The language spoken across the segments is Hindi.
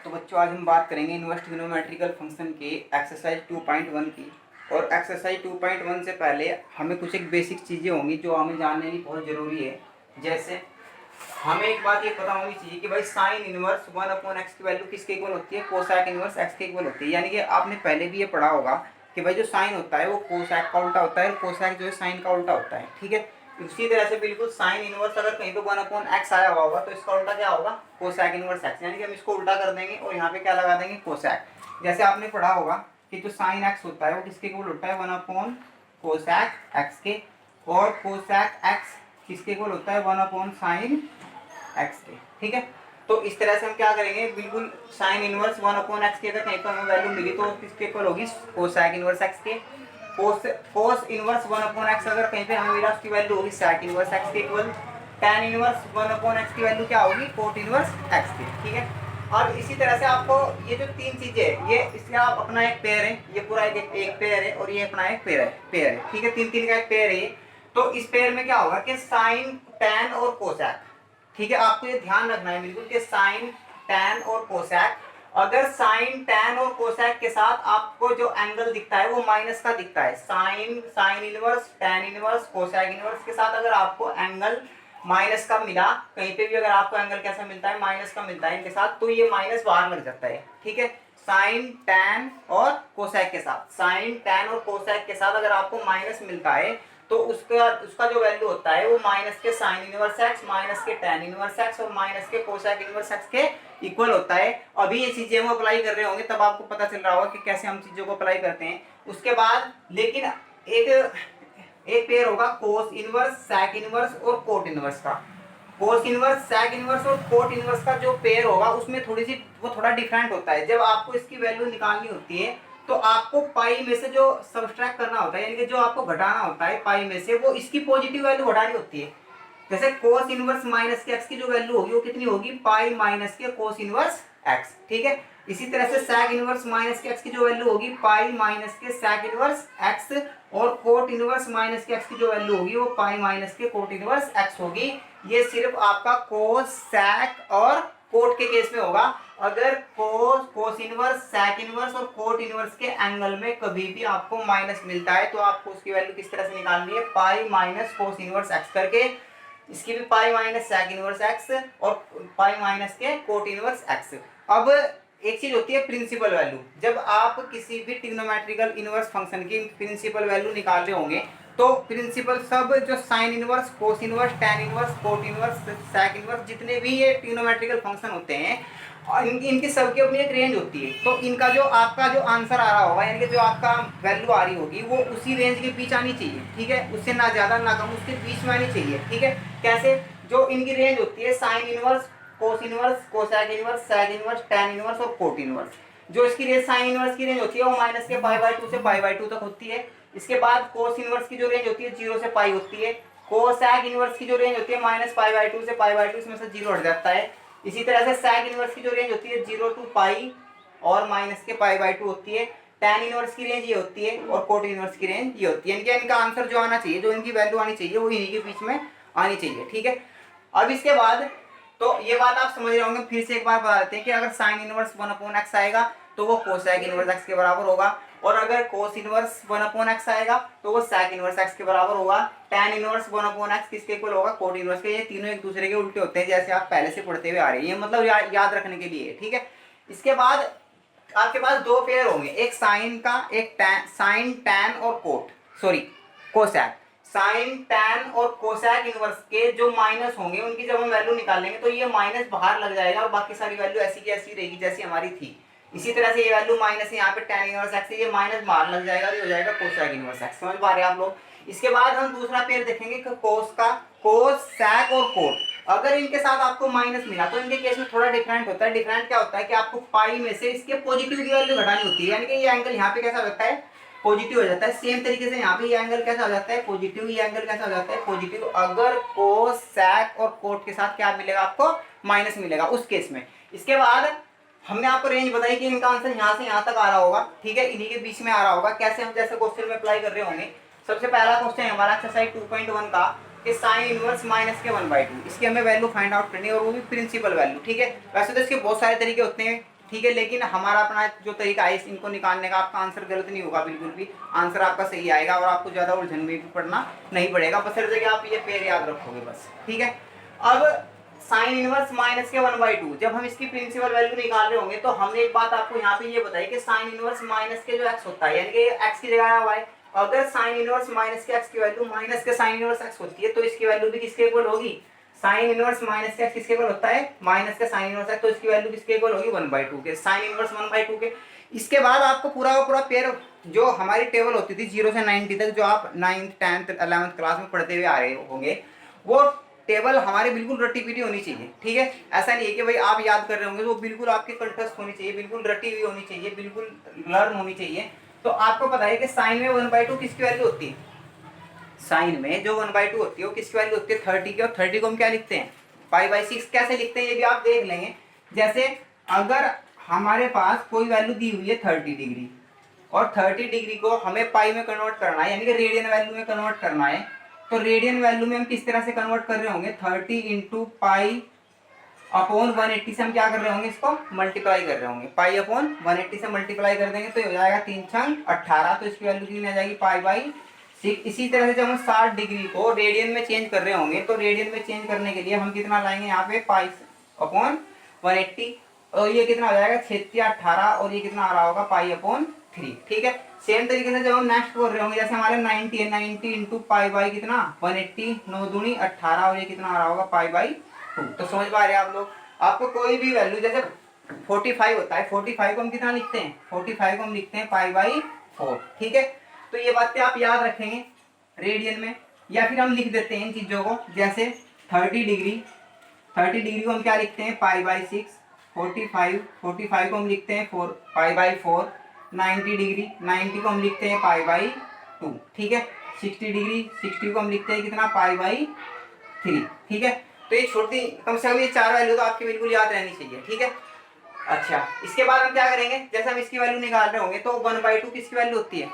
तो बच्चों आज हम बात करेंगे इन्वर्स ट्रिग्नोमेट्रिकल फंक्शन के एक्सरसाइज 2.1 की। और एक्सरसाइज 2.1 से पहले हमें कुछ एक बेसिक चीज़ें होंगी जो हमें जानने की बहुत ज़रूरी है। जैसे हमें एक बात ये पता होनी चाहिए कि भाई साइन इनवर्स 1/x की वैल्यू किसके इक्वल होती है, कोसैक इनवर्स x के इक्वल होती है। यानी कि आपने पहले भी ये पढ़ा होगा कि भाई जो साइन होता है वो कोसैक का उल्टा होता है और कोसैक जो है साइन का उल्टा होता है। ठीक है, इसी तरह से बिल्कुल साइन इनवर्स अगर कहीं पे 1/x आया हुआ होगा तो इसका उल्टा क्या होगा, कोसैक इनवर्स x। यानी कि हम इसको उल्टा कर देंगे और यहाँ पे क्या लगा देंगे, कोसैक। जैसे आपने पढ़ा होगा कि जो साइन x होता है वो किसके इक्वल होता है, 1/कोसैक x के। और कोसैक x किसके इक्वल होता है, 1/साइन x के। ठीक है, तो इस तरह से हम क्या करेंगे, बिल्कुल साइन इनवर्स 1/x की अगर कहीं पर हमें वैल्यू मिली तो किसके इक्वल होगी, कोसैक इनवर्स x के। कोस इनवर्स 1/x अगर कहीं पे हमें मिला उसकी वैल्यू होगी सैक इनवर्स x के इक्वल। tan इनवर्स 1/x की वैल्यू क्या होगी, कोट इनवर्स x के। ठीक है, अब इसी तरह से आपको ये जो तीन चीजें है, ये इसका अपना एक पेयर है, ये पूरा एक पेयर है और ये अपना एक पेयर है। ठीक है, तीन तीन का एक पेयर है ये। तो इस पेयर में क्या होगा कि साइन टैन और कोसैक। ठीक है, आपको ये ध्यान रखना है बिल्कुल कि साइन टैन और कोसैक, अगर साइन टैन और कोसैक के साथ आपको जो एंगल दिखता है वो माइनस का दिखता है, sine inverse tan inverse cosec inverse के साथ अगर आपको एंगल माइनस का मिला, कहीं पे भी अगर आपको एंगल कैसा मिलता है, माइनस का मिलता है इनके साथ, तो ये माइनस बाहर लग जाता है। ठीक है, साइन टैन और कोसैक के साथ, साइन टैन और कोसैक के साथ अगर आपको माइनस मिलता है तो उसका उसका जो वैल्यू होता है वो माइनस के साइन इनवर्स एक्स, माइनस के टैन इनवर्स एक्स और माइनस के कोसैक इनवर्स एक्स के इक्वल होता है। अभी ये चीजें हम अप्लाई कर रहे होंगे तब आपको पता चल रहा होगा कि कैसे हम चीजों को अप्लाई करते हैं। उसके बाद लेकिन एक पेयर होगा कोस इनवर्स सैक इनवर्स और कोट इनवर्स का। कोस इनवर्स सैक इनवर्स और कोट इनवर्स का जो पेयर होगा उसमें थोड़ी सी वो थोड़ा डिफरेंट होता है। जब आपको इसकी वैल्यू निकालनी होती है तो आपको पाई में से जो सब्सट्रैक्ट करना होता है, यानी कि जो आपको घटाना होता है पाई में से, वो इसकी पॉजिटिव वैल्यू घटानी होती है। जैसे कोस इनवर्स माइनस के एक्स की जो वैल्यू होगी वो कितनी होगी, पाई माइनस के कोस इनवर्स एक्स। ठीक है, इसी तरह से सैक इनवर्स माइनस के एक्स की जो वैल्यू होगी, पाई माइनस के सैक इनवर्स एक्स। और कोट इनवर्स माइनस के एक्स की जो वैल्यू होगी वो पाई माइनस के कोट इनवर्स एक्स होगी। ये सिर्फ आपका कोस सैक और कोट के केस में होगा। अगर कोस इनवर्स सैक इनवर्स और कोट इनवर्स के एंगल में कभी भी आपको माइनस मिलता है तो आपको उसकी वैल्यू किस तरह से निकालनी है, pi minus cos inverse x करके। इसकी भी pi minus sec inverse x और पाई माइनस के कोट इनवर्स एक्स। अब एक चीज होती है प्रिंसिपल वैल्यू। जब आप किसी भी ट्रिग्नोमेट्रिकल इनवर्स फंक्शन की प्रिंसिपल वैल्यू निकाल रहे होंगे तो प्रिंसिपल सब जो sine inverse cos inverse tan inverse cot inverse sec inverse जितने भी ये ट्रिग्नोमेट्रिकल फंक्शन होते हैं और इनकी सबकी अपनी एक रेंज होती है। तो इनका जो आपका जो आंसर आ रहा होगा, यानी कि जो आपका वैल्यू आ रही होगी वो उसी रेंज के बीच आनी चाहिए। ठीक है, उससे ना ज्यादा ना कम, उसके बीच में आनी चाहिए। ठीक है, कैसे, जो इनकी रेंज होती है sine inverse cos inverse cosec inverse sec inverse tan inverse और कोट इनवर्स, जो इसकी रेंज साइन इनवर्स की रेंज होती है वो माइनस के पाई/2 से पाई/2 तक होती है। इसके बाद कोस इनवर्स की जो रेंज होती है 0 से पाई होती है। कोसैक इनवर्स की जो रेंज होती है माइनस पाई/2 से पाई/2, इसमें से 0 हट जाता है। इसी तरह से सैक इनवर्स की जो रेंज होती है 0 to पाई और माइनस के पाई/2 होती है। टैन इनवर्स की रेंज ये होती है और कोट इनवर्स की रेंज ये होती है। यानी कि इनका आंसर जो आना चाहिए, जो इनकी वैल्यू आनी चाहिए वो इन्हीं के बीच में आनी चाहिए। ठीक है, अब इसके बाद तो ये बात आप समझ रहे होंगे, फिर से एक बार बता देते हैं कि अगर साइन इनवर्स 1/x आएगा तो वो कोसैक इनवर्स x के बराबर होगा, और अगर कोस इनवर्स 1/x आएगा तो वो सैक इनवर्स x के बराबर होगा। टैन इनवर्स 1/x किसके इक्वल होगा, कोट इनवर्स के। ये तीनों एक दूसरे के उल्टे होते हैं जैसे आप पहले से पढ़ते हुए आ रहे हैं, ये मतलब याद रखने के लिए। ठीक है, इसके बाद आपके पास दो पेयर होंगे, एक साइन का एक साइन टैन और कोसैक। साइन टैन और कोसैक इनवर्स के जो माइनस होंगे उनकी जब हम वैल्यू निकालेंगे तो ये माइनस बाहर लग जाएगा और बाकी सारी वैल्यू ऐसी की ऐसी रहेगी जैसी हमारी थी। इसी तरह से ये वैल्यू माइनस है यहाँ पे टैन इनवर्स एक्स, ये माइनस बाहर लग जाएगा और ये हो जाएगा कोसैक इनवर्स एक्स। समझ पा रहे हैं आप लोग। इसके बाद हम दूसरा पेयर देखेंगे कि कोस का, कोस सैक और कोट। अगर इनके साथ आपको माइनस मिला तो इनके केस में थोड़ा डिफरेंट होता है। डिफरेंट क्या होता है कि आपको पाई में से इसके पॉजिटिव की वैल्यू घटानी होती है, यानी कि ये एंगल यहाँ पे कैसा होता है, पॉजिटिव हो जाता है। सेम तरीके से यहाँ पे ये एंगल कैसा हो जाता है, पॉजिटिव। ये एंगल कैसा हो जाता है, पॉजिटिव। अगर कोस सैक और कोट के साथ क्या मिलेगा आपको, माइनस मिलेगा उस केस में। इसके बाद हमने आपको रेंज बताई कि इनका आंसर यहाँ से यहाँ तक आ रहा होगा। ठीक है, इन्हीं के बीच में आ रहा होगा। कैसे, हम जैसे क्वेश्चन में अप्लाई कर रहे होंगे। सबसे पहला क्वेश्चन है हमारा एक्सरसाइज 2.1 का कि साइन इनवर्स माइनस के 1/2, इसकी हमें वैल्यू फाइंड आउट करनी है और वो भी प्रिंसिपल वैल्यू। ठीक है, वैसे तो इसके बहुत सारे तरीके होते हैं, ठीक है। लेकिन हमारा अपना जो तरीका है इनको निकालने का, आपका आंसर गलत नहीं होगा बिल्कुल भी, आंसर आपका सही आएगा और आपको ज़्यादा उलझन में भी पड़ना नहीं पड़ेगा, बशर्ते कि आप ये पेयर याद रखोगे बस, ठीक है। अब साइन इनवर्स माइनस के 1/2, जब हम इसकी प्रिंसिपल वैल्यू निकाल रहे होंगे तो हमने एक बात आपको यहाँ पे ये बताई कि साइन इनवर्स माइनस के जो एक्स होता है, यानी कि एक्स की जगह वाई, अगर साइन इनवर्स माइनस के एक्स की वैल्यू माइनस के साइन इनवर्स एक्स होती है तो इसकी वैल्यू भी किसके इक्वल होगी, साइन इनवर्स माइनस के एक्स किसके इक्वल होता है, माइनस के साइन इनवर्स एक्स, तो इसकी वैल्यू किसके इक्वल होगी 1/2 के, साइन इनवर्स 1/2 के। इसके बाद आपको पूरा का पूरा पेयर जो हमारी टेबल होती थी 0 से 90 तक, जो आप 9th 10th 11th क्लास में पढ़ते हुए आ रहे होंगे, वो टेबल हमारी बिल्कुल रटी पीटी होनी चाहिए, ठीक है। ऐसा नहीं है कि भाई आप याद कर रहे होंगे, तो बिल्कुल आपके कंठस्थ होनी चाहिए, बिल्कुल रटी हुई होनी चाहिए, बिल्कुल लर्न होनी चाहिए। तो आपको पता है कि साइन में 1/2 किसकी वैल्यू होती है, साइन में जो 1/2 होती है वो किसकी वैल्यू होती है 30 की, और 30 को हम क्या लिखते हैं π/6। कैसे लिखते हैं ये भी आप देख लेंगे। जैसे अगर हमारे पास कोई वैल्यू दी हुई है 30 डिग्री, और 30 डिग्री को हमें पाई में कन्वर्ट करना है, यानी कि रेडियन वैल्यू में कन्वर्ट करना है, तो रेडियन वैल्यू में हम किस तरह से कन्वर्ट कर रहे होंगे, 30 इंटू पाई अपॉन 180 से हम क्या कर रहे होंगे, इसको मल्टीप्लाई कर रहे होंगे, पाई अपॉन 180 से मल्टीप्लाई कर देंगे तो हो जाएगा 3 छंग 18, तो इसकी वैल्यू कितनी आ जाएगी π/6। इसी तरह से जब हम 60 डिग्री को रेडियन में चेंज कर रहे होंगे, तो रेडियन में चेंज करने के लिए हम कितना लाएंगे यहाँ पे पाई अपॉन 180, और ये कितना हो जाएगा 6×18, और ये कितना आ रहा होगा π/3, ठीक है। सेम तरीके से जब हम नेक्स्ट कर रहे होंगे, जैसे हमारे 90 है, 90 इंटू पाई कितना 180, 9 दूनी 18, और ये कितना आ रहा होगा π/2। तो समझ पा रहे हैं आप लोग। आपको कोई भी वैल्यू, जैसे 45 होता है, 45 को हम कितना लिखते हैं, 45 को हम लिखते हैं π/4, ठीक है। तो ये बातें आप याद रखेंगे रेडियन में, या फिर हम लिख देते हैं इन चीजों को, जैसे 30 डिग्री को हम क्या लिखते हैं π/6, 45 को हम लिखते हैं π/4, 90 डिग्री 90 को हम लिखते हैं π/2, ठीक है। 60 को हम लिखते हैं कितना π/3, ठीक है। तो ये छोटी, कम से कम ये 4 वैल्यू तो आपकी बिल्कुल याद रहनी चाहिए, ठीक है। अच्छा, इसके बाद हम क्या करेंगे, जैसे हम इसकी वैल्यू निकाल रहे होंगे तो 1/2 किसकी वैल्यू होती है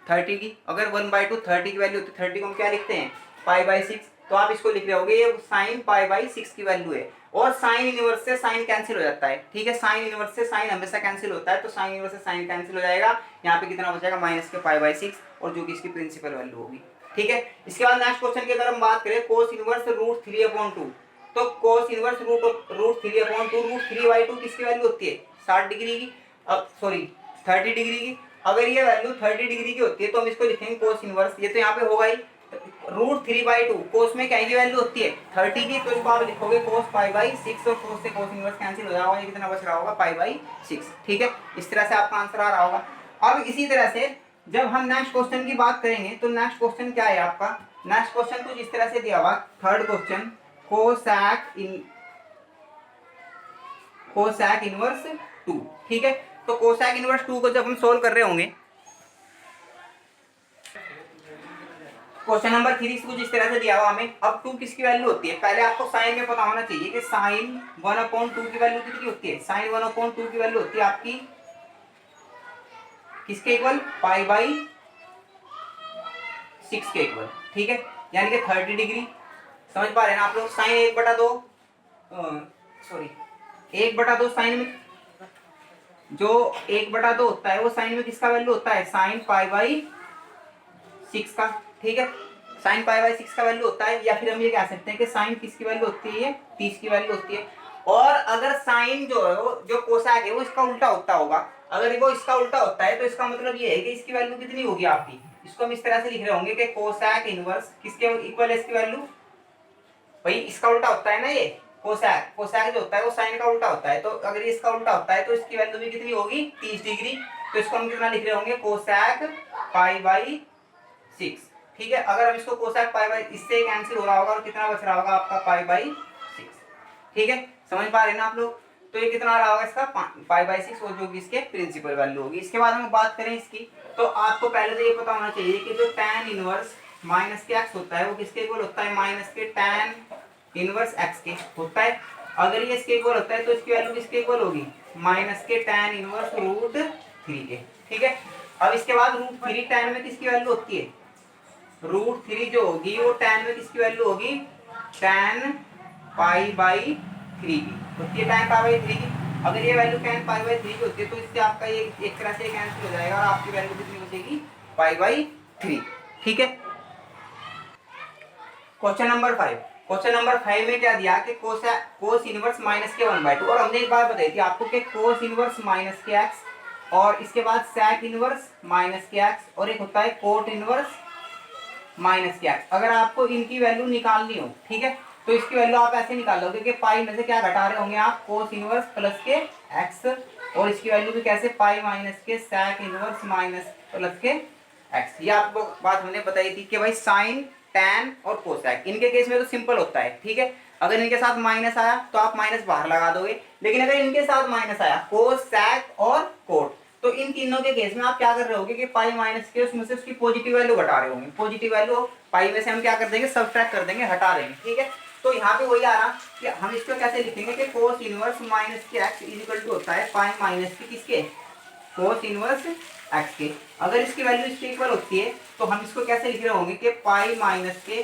30 की, अगर 1/2 30 की वैल्यू होती है, 30 को हम क्या लिखते हैं π/6, तो आप इसको लिख रहे होगे ये साइन π/6 की वैल्यू है, और साइन इनवर्स से साइन कैंसिल हो जाता है, ठीक है। साइन इनवर्स से साइन हमेशा कैंसिल होता है, तो साइन इनवर्स से साइन कैंसिल हो जाएगा, यहाँ पे कितना बचेगा माइनस के π/6, और जो कि इसकी प्रिंसिपल वैल्यू होगी, ठीक है। इसके बाद नेक्स्ट क्वेश्चन की अगर हम बात करें, कोस इनवर्स √3/2, तो कोस इनवर्स √3/2, √3/2 किसकी वैल्यू होती है 60 डिग्री की, सॉरी 30 डिग्री की। अगर ये वैल्यू 30 डिग्री की होती है तो हम इसको लिखेंगे कोस इनवर्स, ये तो यहाँ पे होगा ही, √3/2, कोस में क्या की वैल्यू होती है 30 की, तो इसको आप लिखोगे कोस π/6, और कोस से कोस इनवर्स कैंसिल हो जाएगा, ये कितना बच रहा होगा π/6, ठीक है। इस तरह से आपका आंसर आ रहा होगा। अब इसी तरह से जब हम नेक्स्ट क्वेश्चन की बात करेंगे, तो नेक्स्ट क्वेश्चन क्या है आपका, नेक्स्ट क्वेश्चन कुछ इस तरह से दिया हुआ, थर्ड क्वेश्चन कोसैक इनवर्स 2, ठीक है। तो कोसैक इनवर्स 2 को जब हम सोल्व कर रहे होंगे, क्वेश्चन नंबर 3 कुछ इस तरह से दिया हुआ हमें। अब 2 किसकी वैल्यू होती है, पहले आपको साइन में पता होना चाहिए कि साइन 1/2 की वैल्यू कितनी होती है, साइन 1/2 की वैल्यू होती है आपकी किसके इक्वल π/6 के इक्वल, ठीक है। यानी कि 30 डिग्री, समझ पा रहे हैं ना आप लोग। साइन 1/2, सॉरी 1/2 साइन में, जो 1/2 होता है वो साइन में किसका वैल्यू होता है, साइन π/6 का, ठीक है। साइन π/6 का वैल्यू होता है, या फिर हम ये कह सकते हैं कि साइन किसकी वैल्यू होती है 30 की वैल्यू होती है। और अगर साइन जो है जो कोसैक है वो इसका उल्टा होता होगा, अगर वो इसका उल्टा होता है तो इसका मतलब ये है कि इसकी वैल्यू कितनी होगी आपकी, इसको हम इस तरह से लिख रहे होंगे कि कोसैक इनवर्स किसके इक्वल है इसकी वैल्यू, भाई इसका उल्टा होता है ना, ये कोसैक जो होता है वो साइन का उल्टा होता है, तो अगर ये इसका उल्टा होता है तो इसकी वैल्यू भी कितनी होगी 30 डिग्री, तो इसको हम कितना लिख रहे होंगे कोसैक π/6, ठीक है। अगर हम इसको कोसैक इससे कैंसिल हो रहा होगा, और कितना बच रहा होगा आपका π/6, ठीक है। समझ पा रहे हैं ना आप लोग। तो ये कितना आ रहा होगा इसका π/6, और जो कि इसके प्रिंसिपल वैल्यू होगी। इसके बाद हम बात करें इसकी, तो आपको पहले तो ये पता होना चाहिए कि जो tan इनवर्स माइनस के x होता है वो किसके इक्वल होता है, माइनस के tan इनवर्स x के होता है। अगर ये इसके इक्वल होता है तो इसकी वैल्यू किसके इक्वल होगी, माइनस के tan इनवर्स √3 के, ठीक है। अब इसके बाद √3 tan में किसकी वैल्यू होती है, √3 जो होगी वो tan में किसकी वैल्यू होगी, tan π/3 की होती है, tan π/3 की। अगर ये वैल्यू tan पाई बाई 3 की होती है तो इससे आपका ये एक तरह से कैंसिल हो जाएगा और आपकी वैल्यू कितनी बचेगी, पाई बाई 3। ठीक है। Question number 5। क्वेश्चन नंबर 5 में क्या दिया कि कोस इनवर्स माइनस के 1/2, और हमने एक बात बताई थी आपको कि कोस इनवर्स माइनस के एक्स, और इसके बाद sec इनवर्स माइनस के एक्स, और एक होता है कोट इनवर्स माइनस के एक्स। अगर आपको इनकी वैल्यू निकालनी हो, ठीक है, तो इसकी वैल्यू आप ऐसे निकाल लोगे कि पाई में से क्या घटा रहे होंगे आप, कोस इनवर्स प्लस के एक्स, और इसकी वैल्यू भी कैसे, पाई माइनस के sec इनवर्स माइनस प्लस के एक्स। ये आपको बात हमने बताई थी कि भाई साइन, tan और कोसेक, इनके केस में तो सिंपल होता है। ठीक है, अगर इनके साथ माइनस आया तो आप माइनस बाहर लगा दोगे, लेकिन अगर इनके साथ माइनस आया कोस, sec और कोट, तो इन तीनों के केस में आप क्या कर रहे होगे कि पाई माइनस के उसमें से उसकी पॉजिटिव वैल्यू घटा रहे होंगे। पॉजिटिव वैल्यू पाई में से हम क्या कर देंगे, सब्ट्रैक्ट कर देंगे, हटा देंगे। ठीक है, तो यहाँ पे वही आ रहा कि हम इसको कैसे लिखेंगे कि कोस इनवर्स माइनस के एक्स इज इक्वल टू होता है पाई माइनस के किसके, कोस इनवर्स एक्स के। अगर इसकी वैल्यू इसके इक्वल होती है तो हम इसको कैसे लिख रहे होंगे कि पाई माइनस के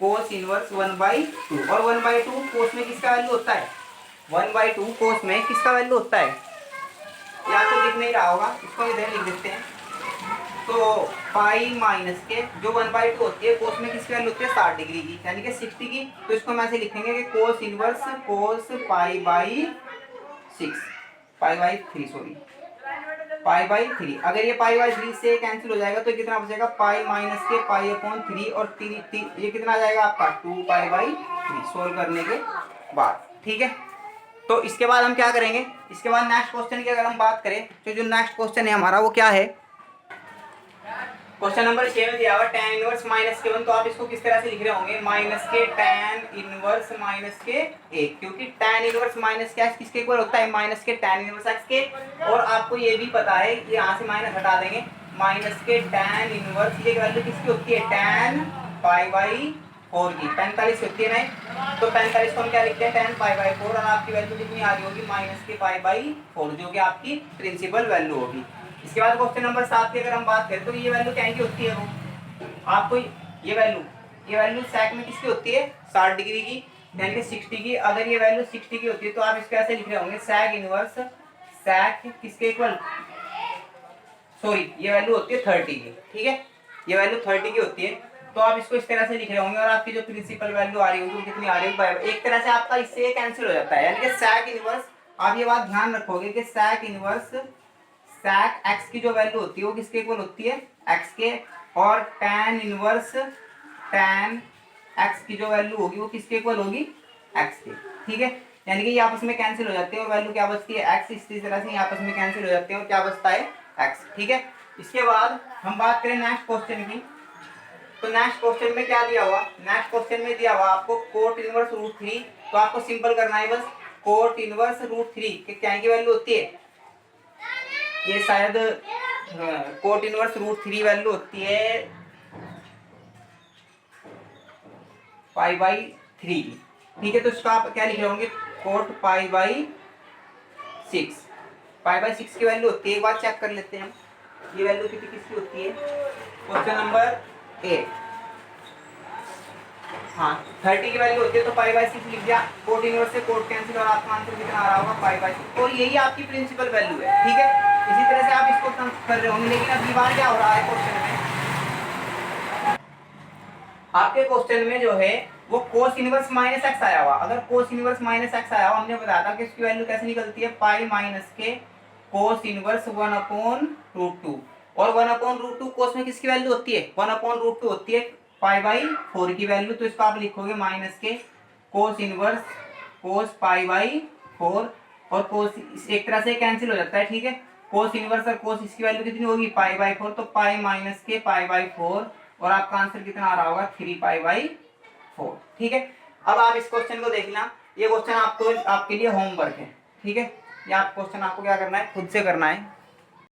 कोस इनवर्स 1/2, और 1/2 कोस में किसका वैल्यू होता है, 1/2 कोस में किसका वैल्यू होता है, या तो दिख नहीं रहा होगा, इसको इधर लिख देते हैं। तो पाई माइनस के जो 1/2 होती है कोस में किसकी वैल्यू होती है, 60 डिग्री की, यानी कि 60 की, तो इसको हम ऐसे लिखेंगे कि cos inverse cos pi by 6, pi by 3 sorry, pi by 3। अगर ये पाई बाई 3 से कैंसिल हो जाएगा तो कितना बचेगा, पाई माइनस के पाई अपॉन 3, और 3 ये कितना आ जाएगा आपका 2 पाई बाई 3 सोल्व करने के बाद। ठीक है, तो इसके बाद हम क्या करेंगे, इसके बाद नेक्स्ट क्वेश्चन की अगर हम बात करें तो जो नेक्स्ट क्वेश्चन है हमारा वो क्या है, क्वेश्चन नंबर 6 में दिया हुआ tan इनवर्स माइनस के 1, तो आप इसको किस तरह से लिख रहे होंगे, माइनस के tan इनवर्स माइनस के 1, क्योंकि tan इनवर्स माइनस के x किसके इक्वल होता है, माइनस के tan इनवर्स x के। और आपको ये भी पता है, ये यहाँ से माइनस हटा देंगे, माइनस के tan इनवर्स, ये वैल्यू किसकी होती है, tan पाई बाई 4 की, 45 होती है ना, तो 45 को हम क्या लिखते हैं, tan पाई बाई 4, और आपकी वैल्यू कितनी आ रही होगी, माइनस के पाई बाई 4, जो कि आपकी प्रिंसिपल वैल्यू होगी। इसके बाद क्वेश्चन नंबर 7 की अगर हम बात करें तो ये वैल्यू क्या की होती है, वो आपको ये वैल्यू sec में किसकी होती है, 60 डिग्री की, यानी कि 60 की। अगर ये वैल्यू 60 की होती है तो आप इसको ऐसे लिख रहे होंगे, sec इनवर्स sec किसके इक्वल, सॉरी ये वैल्यू होती है 30 की। ठीक है, ये वैल्यू 30 की होती है, तो आप इसको इस तरह से लिख रहे होंगे, और आपकी जो प्रिंसिपल वैल्यू आ रही होगी वो कितनी आ रही होगी, एक तरह से आपका इससे कैंसिल हो जाता है, यानी कि sec इनवर्स, आप ये बात ध्यान रखोगे कि sec इनवर्स sec x की जो वैल्यू होती है वो किसके इक्वल होती है, x के, और tan इनवर्स tan x की जो वैल्यू होगी वो किसके इक्वल होगी, x के। ठीक है, यानी कि ये आपस में कैंसिल हो जाते हैं और वैल्यू क्या बचती है, x, इसी तरह से आपस में कैंसिल हो जाते हैं और क्या बचता है, x। ठीक है, इसके बाद हम बात करें नेक्स्ट क्वेश्चन की, तो नेक्स्ट क्वेश्चन में क्या दिया हुआ, नेक्स्ट क्वेश्चन में दिया हुआ आपको कोट इनवर्स रूट 3, तो आपको सिंपल करना है बस, कोट इनवर्स रूट 3 के क्या की वैल्यू होती है, ये शायद कोट इनवर्स रूट 3 वैल्यू होती है पाई बाई 3 की। ठीक है, तो इसका आप क्या लिख रहे होंगे, coat pi by 6, pi by 6 की वैल्यू होती है, एक बार चेक कर लेते हैं हम, ये वैल्यू कितनी किसकी होती है, क्वेश्चन नंबर 8, हाँ 30 की वैल्यू होती है, तो पाई बाई 6 लिख दिया, कोट इनवर्स से कोट कैंसिल, और आपका आंसर कितना आ रहा होगा, पाई बाई 6, और यही आपकी प्रिंसिपल वैल्यू है। ठीक है, इसी तरह से आप इसको कर रहे होंगे, लेकिन अब बार क्या हो रहा है क्वेश्चन में, आपके क्वेश्चन में जो है वो कोस इनवर्स माइनस एक्स आया हुआ। अगर कोस इनवर्स माइनस एक्स आया हुआ, हमने बताया था कि इसकी वैल्यू कैसे निकलती है, पाई माइनस के कोस इनवर्स 1/√2, और 1/√2 कोस में किसकी वैल्यू होती है, 1/√2 होती है पाई बाई 4 की वैल्यू, तो इसको आप लिखोगे माइनस के cos inverse cos pi by 4, और कोस एक तरह से कैंसिल हो जाता है। ठीक है, कोस इनवर्स और कोस इसकी वैल्यू कितनी होगी, पाई बाई 4, तो पाई माइनस के पाई बाई 4, और आपका आंसर कितना आ रहा होगा, 3 पाई बाई 4। ठीक है, अब आप इस क्वेश्चन को देखना, ये क्वेश्चन आपको आपके लिए होमवर्क है। ठीक है, ये आप क्वेश्चन आपको क्या करना है, खुद से करना है।